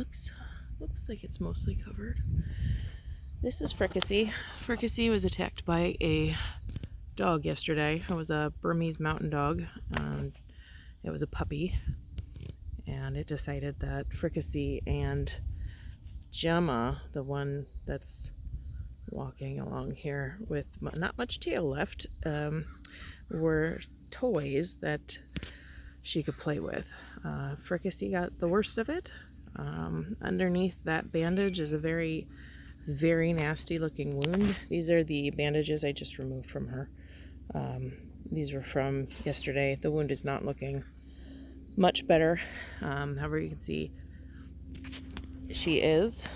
Looks like it's mostly covered. This is Fricassee. Fricassee was attacked by a dog yesterday. It was a Burmese mountain dog. It was a puppy, and it decided that Fricassee and Gemma, the one that's walking along here with not much tail left, were toys that she could play with. Fricassee got the worst of it. Underneath that bandage is a very, very nasty looking wound. These are the bandages I just removed from her. These were from yesterday. The wound is not looking much better. However, you can see she is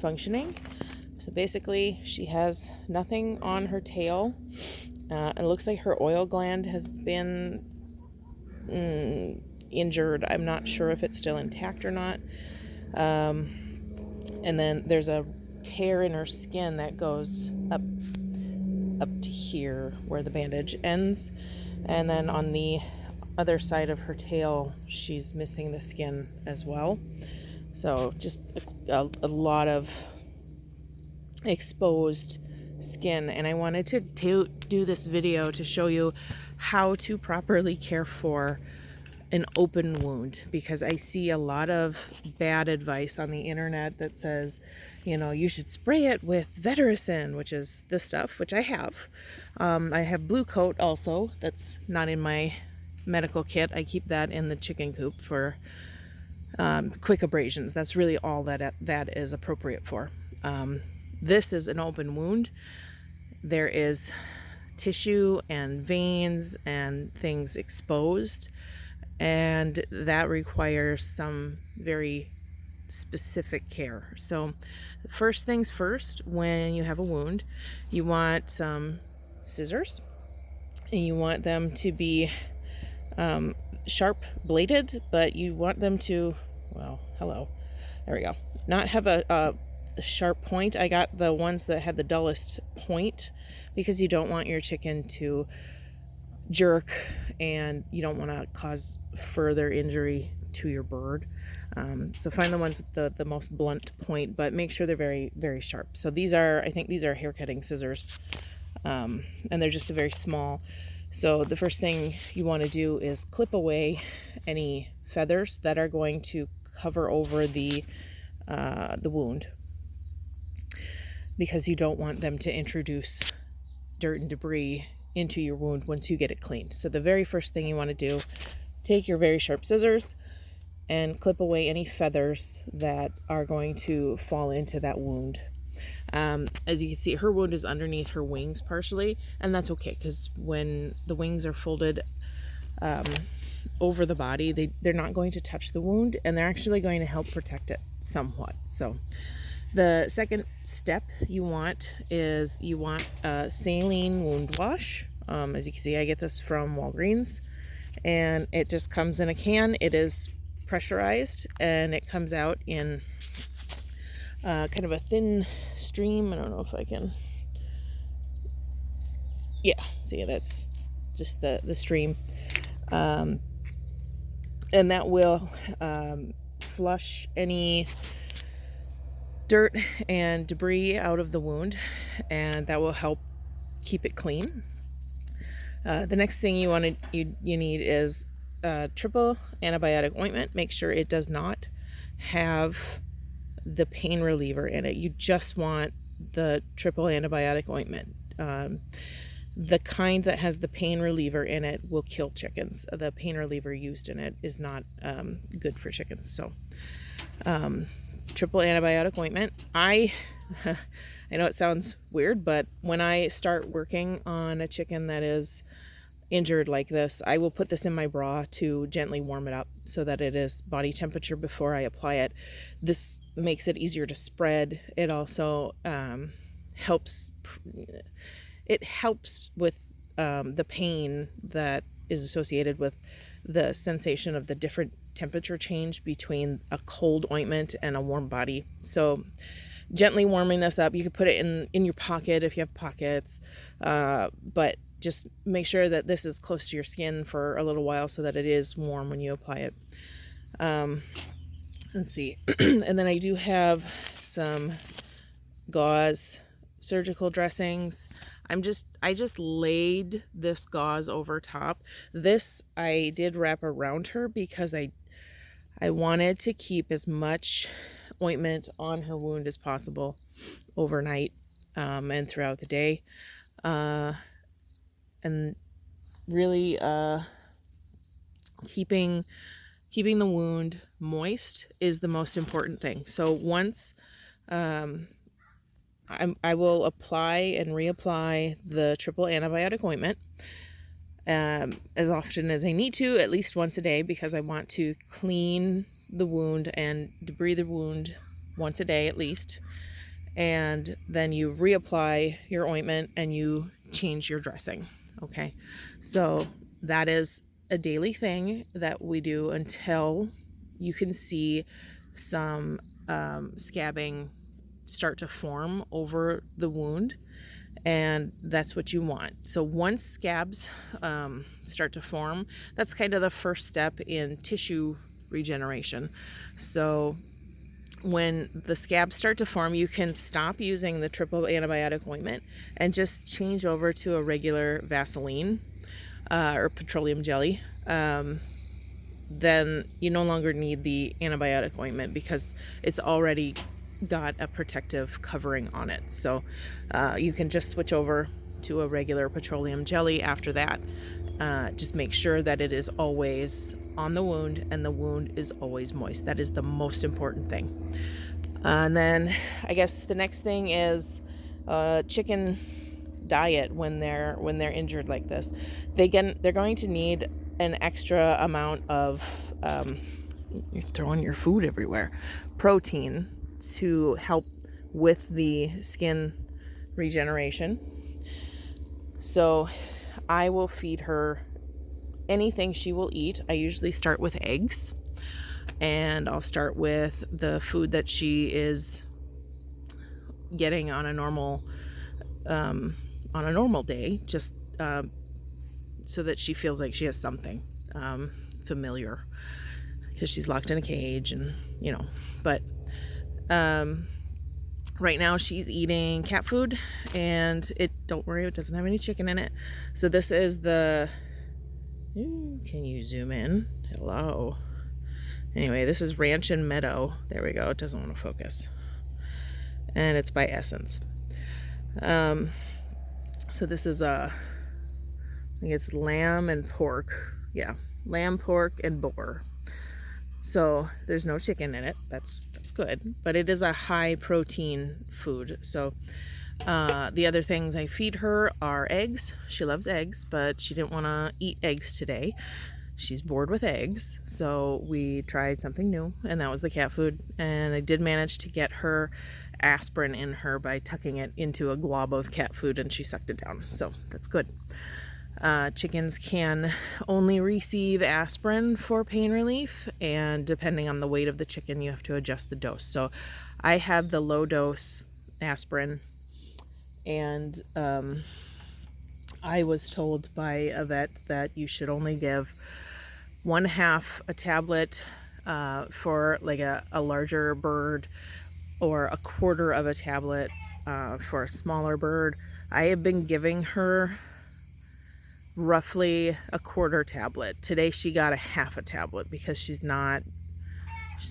functioning. So basically, she has nothing on her tail. It looks like her oil gland has been injured. I'm not sure if it's still intact or not. And then there's a tear in her skin that goes up to here where the bandage ends. And then on the other side of her tail, she's missing the skin as well. So just a lot of exposed skin. And I wanted to do this video to show you how to properly care for an open wound, because I see a lot of bad advice on the internet that says, you know, you should spray it with Vetericin, which is this stuff, which I have. I have Blue Coat also. That's not in my medical kit. I keep that in the chicken coop for quick abrasions. That's really all that is appropriate for. This is an open wound. There is tissue and veins and things exposed, and that requires some very specific care. So first things first, when you have a wound, you want some scissors, and you want them to be sharp bladed, but you want them to, well, hello, there we go, not have a sharp point. I got the ones that had the dullest point because you don't want your chicken to jerk, and you don't want to cause further injury to your bird. So find the ones with the most blunt point, but make sure they're very, very sharp. So these are, I think these are hair cutting scissors, and they're just a very small. So the first thing you want to do is clip away any feathers that are going to cover over the wound, because you don't want them to introduce dirt and debris into your wound once you get it cleaned. So the very first thing you want to do, take your very sharp scissors and clip away any feathers that are going to fall into that wound. As you can see, her wound is underneath her wings partially, and that's okay, because when the wings are folded over the body, they're not going to touch the wound, and they're actually going to help protect it somewhat. So the second step you want is a saline wound wash. As you can see, I get this from Walgreens, and it just comes in a can. It is pressurized, and it comes out in kind of a thin stream. I don't know if I can, yeah, see, that's just the stream, and that will flush any dirt and debris out of the wound, and that will help keep it clean. The next thing you need is triple antibiotic ointment. Make sure it does not have the pain reliever in it. You just want the triple antibiotic ointment. The kind that has the pain reliever in it will kill chickens. The pain reliever used in it is not good for chickens. So triple antibiotic ointment. I know it sounds weird, but when I start working on a chicken that is injured like this, I will put this in my bra to gently warm it up so that it is body temperature before I apply it. This makes it easier to spread. It also helps with the pain that is associated with the sensation of the different temperature change between a cold ointment and a warm body. So gently warming this up. You could put it in your pocket if you have pockets, but just make sure that this is close to your skin for a little while so that it is warm when you apply it. Let's see. And then I do have some gauze surgical dressings. I just laid this gauze over top. This I did wrap around her because I wanted to keep as much ointment on her wound as possible overnight, and throughout the day, and really keeping the wound moist is the most important thing. So once I will apply and reapply the triple antibiotic ointment as often as I need to, at least once a day, because I want to clean the wound and debride the wound once a day at least. And then you reapply your ointment and you change your dressing. Okay, so that is a daily thing that we do until you can see some scabbing start to form over the wound, and that's what you want. So once scabs start to form, that's kind of the first step in tissue regeneration. So when the scabs start to form, you can stop using the triple antibiotic ointment and just change over to a regular Vaseline or petroleum jelly. Then you no longer need the antibiotic ointment because it's already got a protective covering on it. So you can just switch over to a regular petroleum jelly after that. Just make sure that it is always on the wound and the wound is always moist. That is the most important thing. And then I guess the next thing is chicken diet when they're injured like this. They're going to need an extra amount of you're throwing your food everywhere, protein to help with the skin regeneration. So I will feed her anything she will eat. I usually start with eggs, and I'll start with the food that she is getting on a normal day, just so that she feels like she has something familiar, because she's locked in a cage, and but right now she's eating cat food, and don't worry, it doesn't have any chicken in it. So this is the, can you zoom in? Hello. Anyway, this is Ranch and Meadow. There we go. It doesn't want to focus. And it's by Essence. So this is I think it's lamb and pork. Yeah, lamb, pork, and boar. So there's no chicken in it. That's good, but it is a high protein food. So the other things I feed her are eggs. She loves eggs, but she didn't want to eat eggs today. She's bored with eggs, so we tried something new, and that was the cat food. And I did manage to get her aspirin in her by tucking it into a glob of cat food, and she sucked it down, so that's good. Chickens can only receive aspirin for pain relief, and depending on the weight of the chicken, you have to adjust the dose. So I have the low dose aspirin, and I was told by a vet that you should only give 1/2 a tablet for like a larger bird, or 1/4 of a tablet for a smaller bird. I have been giving her roughly 1/4 tablet. Today she got 1/2 a tablet because she's not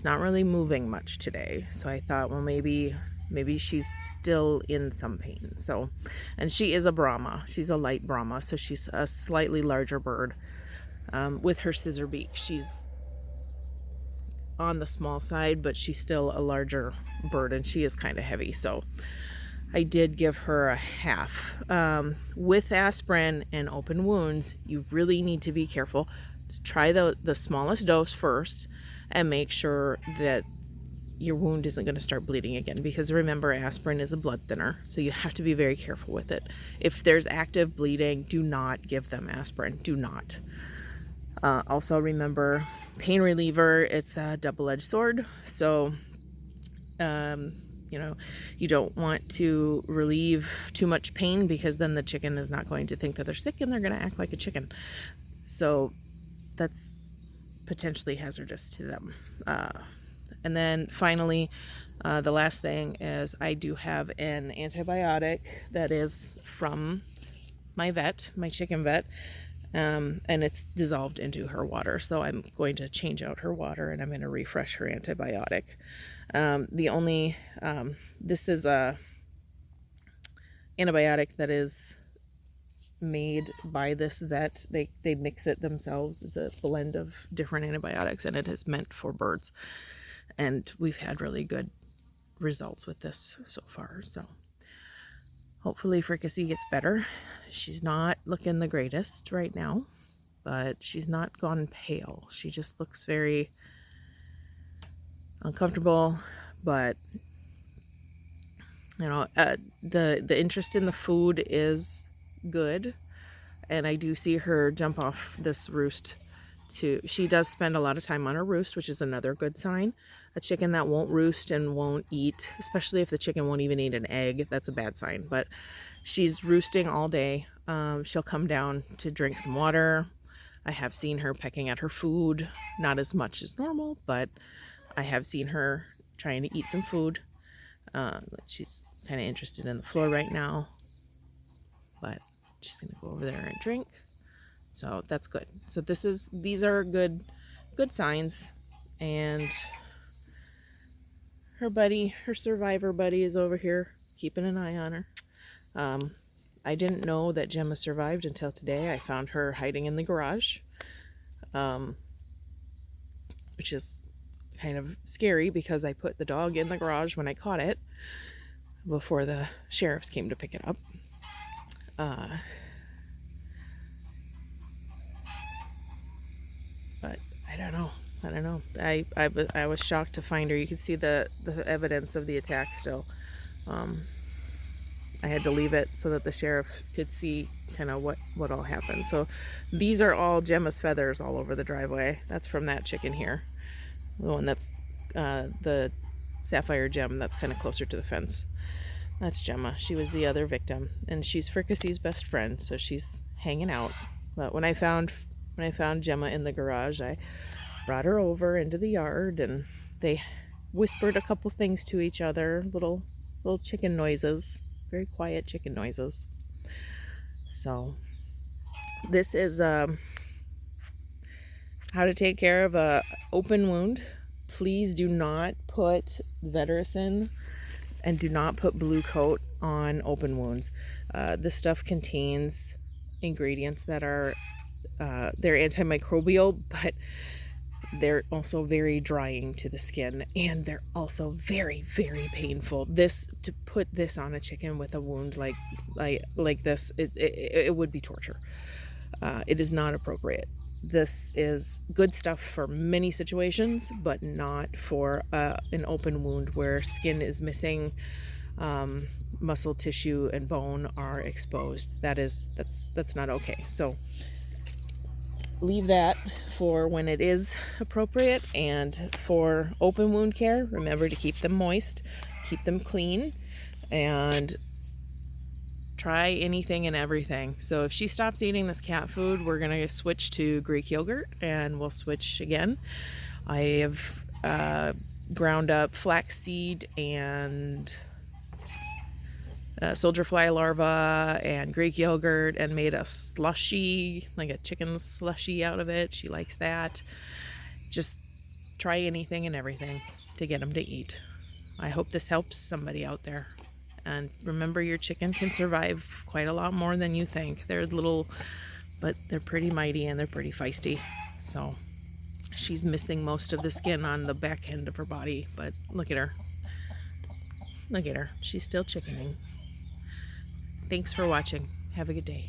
really moving much today. So I thought, well, maybe she's still in some pain. So, and she is a Brahma. She's a light Brahma, so she's a slightly larger bird. With her scissor beak, she's on the small side, but she's still a larger bird, and she is kind of heavy. So I did give her 1/2. With aspirin and open wounds, you really need to be careful. Just try the smallest dose first and make sure that your wound isn't going to start bleeding again, because remember, aspirin is a blood thinner, so you have to be very careful with it. If there's active bleeding, do not give them aspirin. Do not. Also remember, pain reliever, it's a double-edged sword. So you don't want to relieve too much pain, because then the chicken is not going to think that they're sick and they're going to act like a chicken. So that's potentially hazardous to them And then finally, the last thing is I do have an antibiotic that is from my vet, my chicken vet, and it's dissolved into her water. So I'm going to change out her water and I'm going to refresh her antibiotic. This is a antibiotic that is made by this vet. They mix it themselves. It's a blend of different antibiotics, and it is meant for birds. And we've had really good results with this so far. So hopefully Fricassee gets better. She's not looking the greatest right now, but she's not gone pale. She just looks very uncomfortable, but you know, the interest in the food is good, and I do see her jump off this roost she does spend a lot of time on her roost, which is another good sign. A chicken that won't roost and won't eat, especially if the chicken won't even eat an egg, that's a bad sign. But she's roosting all day. She'll come down to drink some water. I have seen her pecking at her food, not as much as normal, but I have seen her trying to eat some food. She's kind of interested in the floor right now, but she's gonna go over there and drink. So that's good. So these are good signs. And her survivor buddy is over here keeping an eye on her. I didn't know that Gemma survived until today. I found her hiding in the garage, which is kind of scary because I put the dog in the garage when I caught it before the sheriffs came to pick it up. But I don't know. I was shocked to find her. You can see the evidence of the attack still. I had to leave it so that the sheriff could see kind of what all happened. So these are all Gemma's feathers all over the driveway. That's from that chicken here. The one that's the sapphire gem that's kind of closer to the fence. That's Gemma. She was the other victim, and she's Fricassee's best friend, so she's hanging out. But when I found Gemma in the garage, I brought her over into the yard, and they whispered a couple things to each other, little chicken noises, very quiet chicken noises. So this is how to take care of a open wound. Please do not put Vetericin and do not put Blue Coat on open wounds. This stuff contains ingredients that are they're antimicrobial, but they're also very drying to the skin, and they're also very, very painful. To put this on a chicken with a wound like this, it would be torture. It is not appropriate. This is good stuff for many situations, but not for an open wound where skin is missing, muscle tissue and bone are exposed. That's not okay. So leave that for when it is appropriate. And for open wound care, remember to keep them moist, keep them clean, and try anything and everything. So if she stops eating this cat food, we're gonna switch to Greek yogurt, and we'll switch again. I have ground up flaxseed and soldier fly larva and Greek yogurt and made a slushy, like a chicken slushy out of it. She likes that. Just try anything and everything to get them to eat. I hope this helps somebody out there. And remember, your chicken can survive quite a lot more than you think. They're little, but they're pretty mighty and they're pretty feisty. So she's missing most of the skin on the back end of her body, but look at her. Look at her. She's still chickening. Thanks for watching. Have a good day.